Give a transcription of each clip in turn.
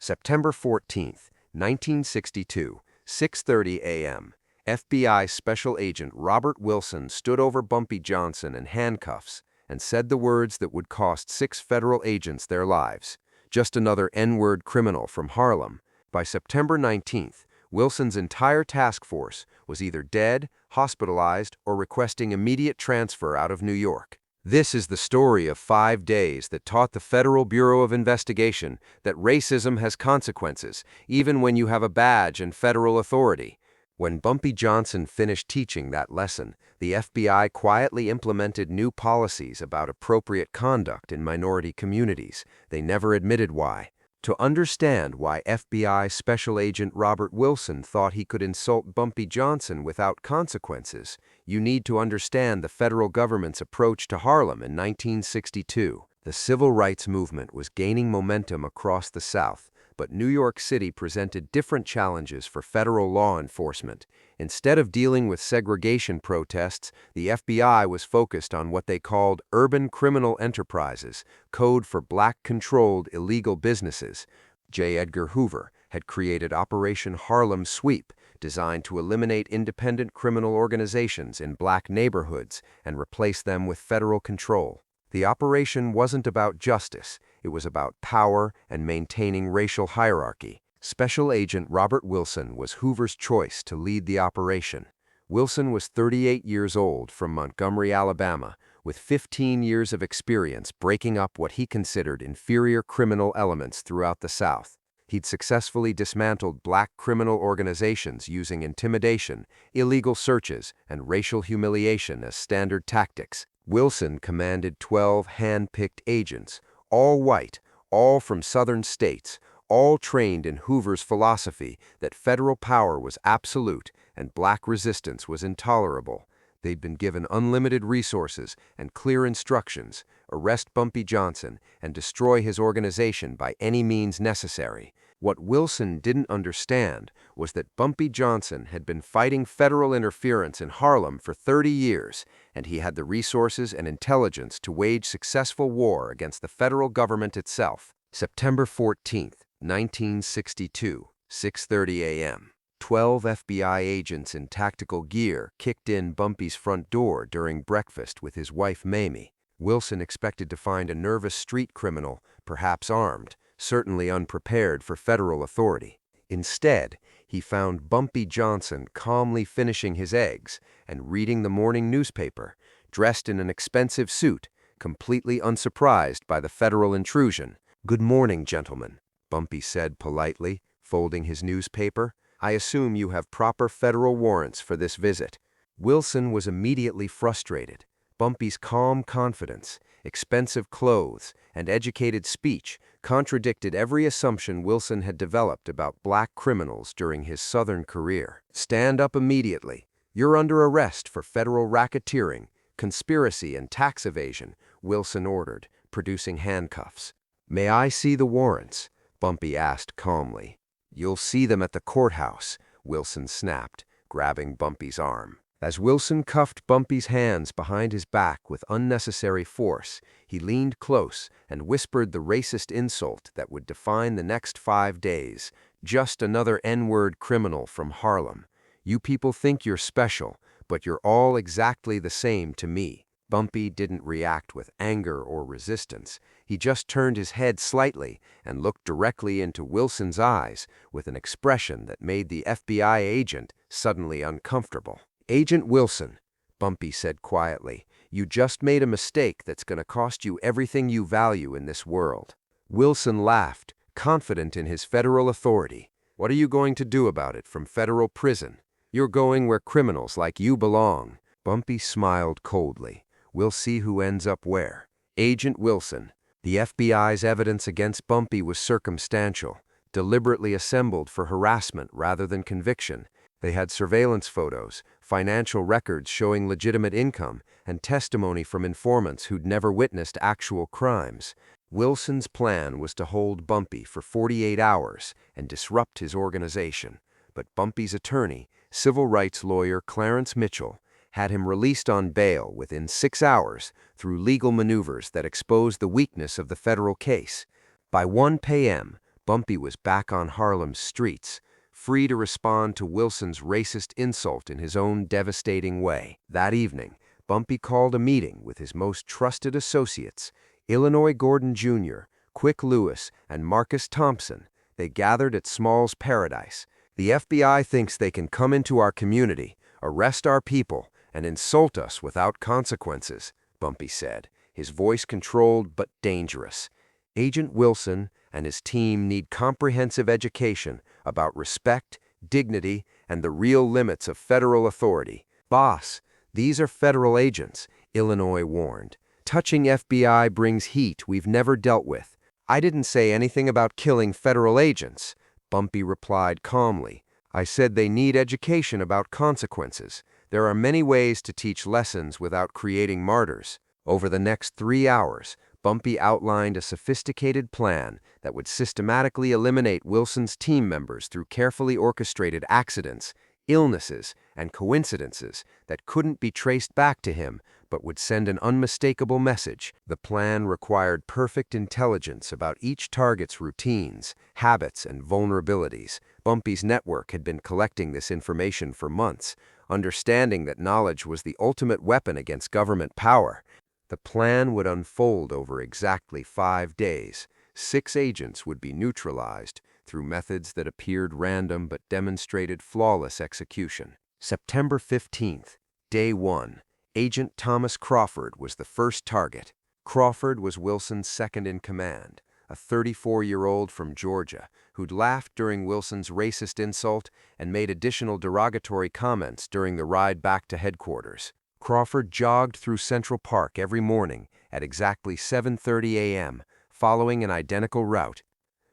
September 14, 1962, 6:30 a.m. FBI Special Agent Robert Wilson stood over Bumpy Johnson in handcuffs and said the words that would cost 6 federal agents their lives. Just another N-word criminal from Harlem. By September 19th, Wilson's entire task force was either dead, hospitalized, or requesting immediate transfer out of New York. This is the story of 5 days that taught the Federal Bureau of Investigation that racism has consequences, even when you have a badge and federal authority. When Bumpy Johnson finished teaching that lesson, the FBI quietly implemented new policies about appropriate conduct in minority communities. They never admitted why. To understand why FBI Special Agent Robert Wilson thought he could insult Bumpy Johnson without consequences, you need to understand the federal government's approach to Harlem in 1962. The civil rights movement was gaining momentum across the South, but New York City presented different challenges for federal law enforcement. Instead of dealing with segregation protests, the FBI was focused on what they called urban criminal enterprises, code for black-controlled illegal businesses. J. Edgar Hoover had created Operation Harlem Sweep, designed to eliminate independent criminal organizations in black neighborhoods and replace them with federal control. The operation wasn't about justice, it was about power and maintaining racial hierarchy. Special Agent Robert Wilson was Hoover's choice to lead the operation. Wilson was 38 years old from Montgomery, Alabama, with 15 years of experience breaking up what he considered inferior criminal elements throughout the South. He'd successfully dismantled black criminal organizations using intimidation, illegal searches, and racial humiliation as standard tactics. Wilson commanded 12 hand-picked agents, all white, all from southern states, all trained in Hoover's philosophy that federal power was absolute and black resistance was intolerable. They'd been given unlimited resources and clear instructions: arrest Bumpy Johnson and destroy his organization by any means necessary. What Wilson didn't understand was that Bumpy Johnson had been fighting federal interference in Harlem for 30 years, and he had the resources and intelligence to wage successful war against the federal government itself. September 14th, 1962, 6:30 a.m. 12 FBI agents in tactical gear kicked in Bumpy's front door during breakfast with his wife Mamie. Wilson expected to find a nervous street criminal, perhaps armed, certainly unprepared for federal authority. Instead, he found Bumpy Johnson calmly finishing his eggs and reading the morning newspaper, dressed in an expensive suit, completely unsurprised by the federal intrusion. "Good morning, gentlemen," Bumpy said politely, folding his newspaper. "I assume you have proper federal warrants for this visit." Wilson was immediately frustrated. Bumpy's calm confidence, expensive clothes, and educated speech contradicted every assumption Wilson had developed about black criminals during his Southern career. "Stand up immediately. You're under arrest for federal racketeering, conspiracy, and tax evasion," Wilson ordered, producing handcuffs. "May I see the warrants?" Bumpy asked calmly. "You'll see them at the courthouse," Wilson snapped, grabbing Bumpy's arm. As Wilson cuffed Bumpy's hands behind his back with unnecessary force, he leaned close and whispered the racist insult that would define the next 5 days. "Just another N-word criminal from Harlem. You people think you're special, but you're all exactly the same to me." Bumpy didn't react with anger or resistance. He just turned his head slightly and looked directly into Wilson's eyes with an expression that made the FBI agent suddenly uncomfortable. "Agent Wilson," Bumpy said quietly, "you just made a mistake that's going to cost you everything you value in this world." Wilson laughed, confident in his federal authority. "What are you going to do about it from federal prison? You're going where criminals like you belong." Bumpy smiled coldly. "We'll see who ends up where." Agent Wilson. The FBI's evidence against Bumpy was circumstantial, deliberately assembled for harassment rather than conviction. They had surveillance photos, financial records showing legitimate income, and testimony from informants who'd never witnessed actual crimes. Wilson's plan was to hold Bumpy for 48 hours and disrupt his organization. But Bumpy's attorney, civil rights lawyer Clarence Mitchell, had him released on bail within 6 hours through legal maneuvers that exposed the weakness of the federal case. By 1 p.m., Bumpy was back on Harlem's streets, free to respond to Wilson's racist insult in his own devastating way. That evening, Bumpy called a meeting with his most trusted associates, Illinois Gordon Jr., Quick Lewis, and Marcus Thompson. They gathered at Small's Paradise. "The FBI thinks they can come into our community, arrest our people, and insult us without consequences," Bumpy said, his voice controlled but dangerous. "Agent Wilson and his team need comprehensive education about respect, dignity, and the real limits of federal authority." "Boss, these are federal agents," Illinois warned. "Touching FBI brings heat we've never dealt with." "I didn't say anything about killing federal agents," Bumpy replied calmly. "I said they need education about consequences. There are many ways to teach lessons without creating martyrs." Over the next 3 hours, Bumpy outlined a sophisticated plan that would systematically eliminate Wilson's team members through carefully orchestrated accidents, illnesses, and coincidences that couldn't be traced back to him but would send an unmistakable message. The plan required perfect intelligence about each target's routines, habits, and vulnerabilities. Bumpy's network had been collecting this information for months, understanding that knowledge was the ultimate weapon against government power. The plan would unfold over exactly 5 days. 6 agents would be neutralized through methods that appeared random but demonstrated flawless execution. September 15th, Day 1. Agent Thomas Crawford was the first target. Crawford was Wilson's second-in-command, a 34-year-old from Georgia who'd laughed during Wilson's racist insult and made additional derogatory comments during the ride back to headquarters. Crawford jogged through Central Park every morning at exactly 7:30 a.m., following an identical route.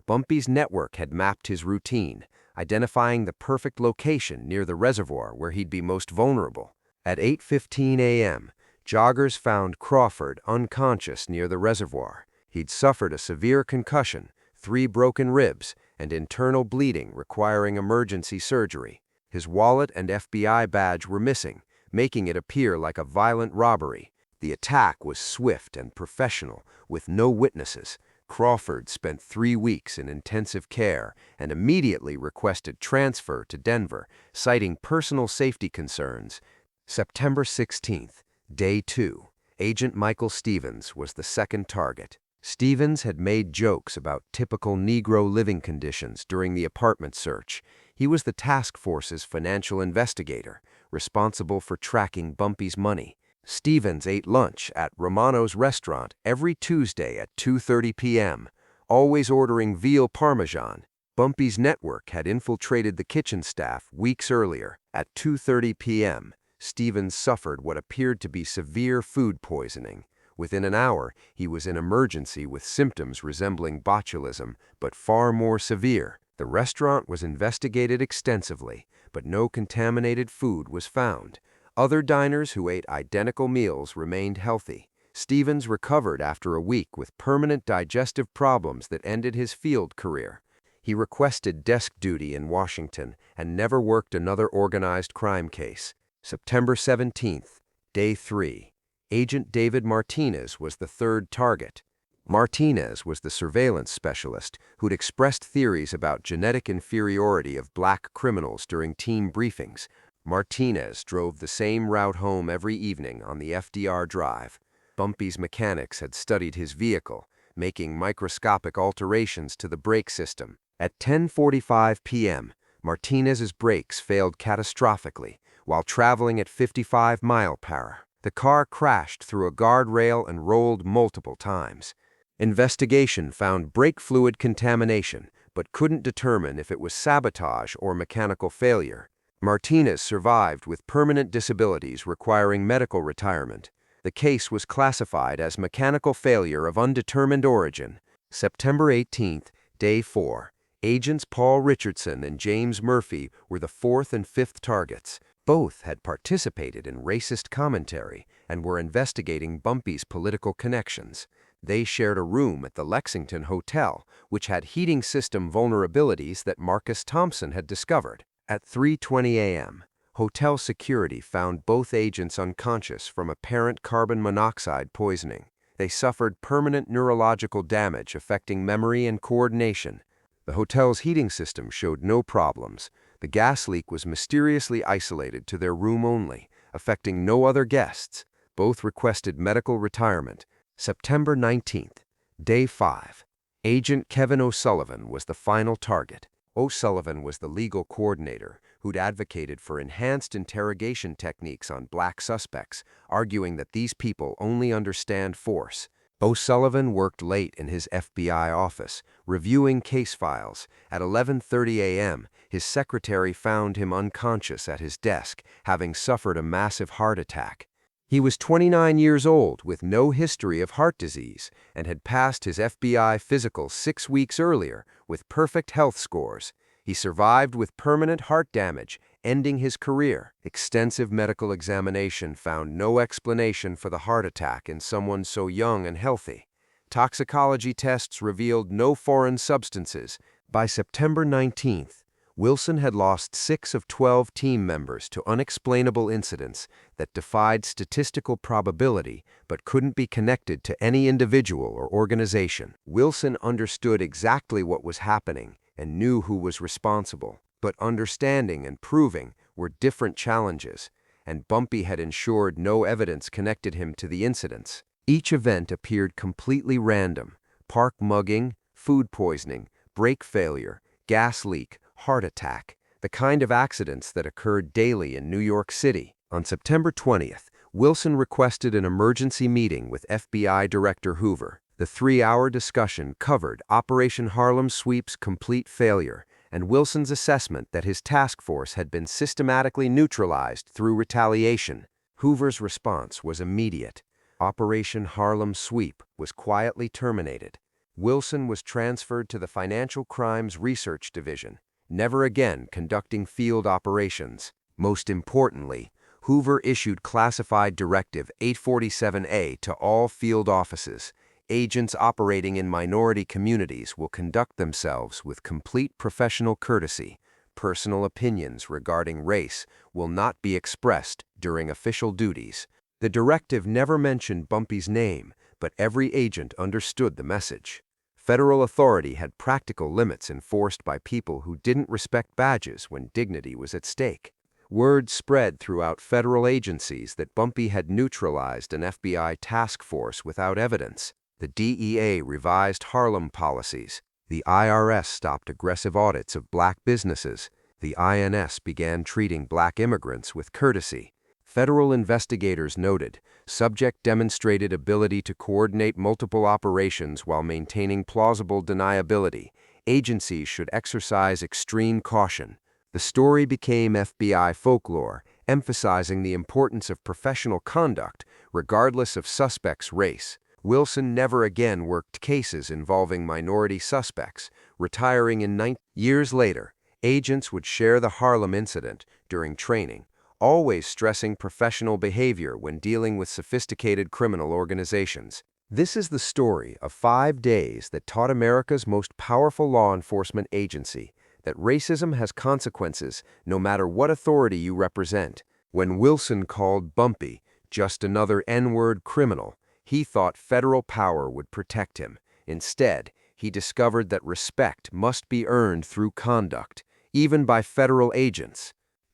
Bumpy's network had mapped his routine, identifying the perfect location near the reservoir where he'd be most vulnerable. At 8:15 a.m., joggers found Crawford unconscious near the reservoir. He'd suffered a severe concussion, 3 broken ribs, and internal bleeding requiring emergency surgery. His wallet and FBI badge were missing, making it appear like a violent robbery. The attack was swift and professional, with no witnesses. Crawford spent 3 weeks in intensive care and immediately requested transfer to Denver, citing personal safety concerns. September 16th, Day 2. Agent Michael Stevens was the second target. Stevens had made jokes about typical Negro living conditions during the apartment search. He was the task force's financial investigator, responsible for tracking Bumpy's money. Stevens ate lunch at Romano's restaurant every Tuesday at 2:30 p.m., always ordering veal parmesan. Bumpy's network had infiltrated the kitchen staff weeks earlier. At 2:30 p.m., Stevens suffered what appeared to be severe food poisoning. Within an hour, he was in emergency with symptoms resembling botulism, but far more severe. The restaurant was investigated extensively, but no contaminated food was found. Other diners who ate identical meals remained healthy. Stevens recovered after a week with permanent digestive problems that ended his field career. He requested desk duty in Washington and never worked another organized crime case. September 17th, Day 3. Agent David Martinez was the third target. Martinez was the surveillance specialist who'd expressed theories about genetic inferiority of black criminals during team briefings. Martinez drove the same route home every evening on the FDR Drive. Bumpy's mechanics had studied his vehicle, making microscopic alterations to the brake system. At 10:45 p.m., Martinez's brakes failed catastrophically while traveling at 55 mph. The car crashed through a guardrail and rolled multiple times. Investigation found brake fluid contamination, but couldn't determine if it was sabotage or mechanical failure. Martinez survived with permanent disabilities requiring medical retirement. The case was classified as mechanical failure of undetermined origin. September 18th, Day 4. Agents Paul Richardson and James Murphy were the fourth and fifth targets. Both had participated in racist commentary and were investigating Bumpy's political connections. They shared a room at the Lexington Hotel, which had heating system vulnerabilities that Marcus Thompson had discovered. At 3:20 a.m., hotel security found both agents unconscious from apparent carbon monoxide poisoning. They suffered permanent neurological damage affecting memory and coordination. The hotel's heating system showed no problems. The gas leak was mysteriously isolated to their room only, affecting no other guests. Both requested medical retirement. September 19th, Day 5. Agent Kevin O'Sullivan was the final target. O'Sullivan was the legal coordinator who'd advocated for enhanced interrogation techniques on black suspects, arguing that these people only understand force. O'Sullivan worked late in his FBI office, reviewing case files. At 11:30 a.m., his secretary found him unconscious at his desk, having suffered a massive heart attack. He was 29 years old with no history of heart disease and had passed his FBI physical 6 weeks earlier with perfect health scores. He survived with permanent heart damage, ending his career. Extensive medical examination found no explanation for the heart attack in someone so young and healthy. Toxicology tests revealed no foreign substances. By September 19th, Wilson had lost 6 of 12 team members to unexplainable incidents that defied statistical probability but couldn't be connected to any individual or organization. Wilson understood exactly what was happening and knew who was responsible, but understanding and proving were different challenges, and Bumpy had ensured no evidence connected him to the incidents. Each event appeared completely random: park mugging, food poisoning, brake failure, gas leak, heart attack, the kind of accidents that occurred daily in New York City. On September 20th, Wilson requested an emergency meeting with FBI Director Hoover. The 3-hour discussion covered Operation Harlem Sweep's complete failure and Wilson's assessment that his task force had been systematically neutralized through retaliation. Hoover's response was immediate. Operation Harlem Sweep was quietly terminated. Wilson was transferred to the Financial Crimes Research Division, never again conducting field operations. Most importantly, Hoover issued classified Directive 847A to all field offices. Agents operating in minority communities will conduct themselves with complete professional courtesy. Personal opinions regarding race will not be expressed during official duties. The directive never mentioned Bumpy's name, but every agent understood the message. Federal authority had practical limits enforced by people who didn't respect badges when dignity was at stake. Word spread throughout federal agencies that Bumpy had neutralized an FBI task force without evidence. The DEA revised Harlem policies. The IRS stopped aggressive audits of black businesses. The INS began treating black immigrants with courtesy. Federal investigators noted, subject demonstrated ability to coordinate multiple operations while maintaining plausible deniability. Agencies should exercise extreme caution. The story became FBI folklore, emphasizing the importance of professional conduct, regardless of suspect's race. Wilson never again worked cases involving minority suspects. Retiring in 9 years later, agents would share the Harlem incident during training, always stressing professional behavior when dealing with sophisticated criminal organizations. This is the story of 5 days that taught America's most powerful law enforcement agency that racism has consequences no matter what authority you represent. When Wilson called Bumpy just another N-word criminal, he thought federal power would protect him. Instead, he discovered that respect must be earned through conduct, even by federal agents.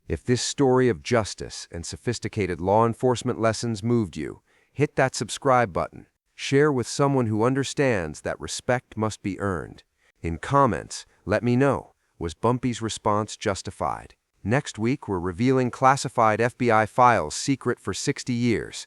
If this story of justice and sophisticated law enforcement lessons moved you, hit that subscribe button. Share with someone who understands that respect must be earned. In comments, let me know, was Bumpy's response justified? Next week, we're revealing classified FBI files secret for 60 years.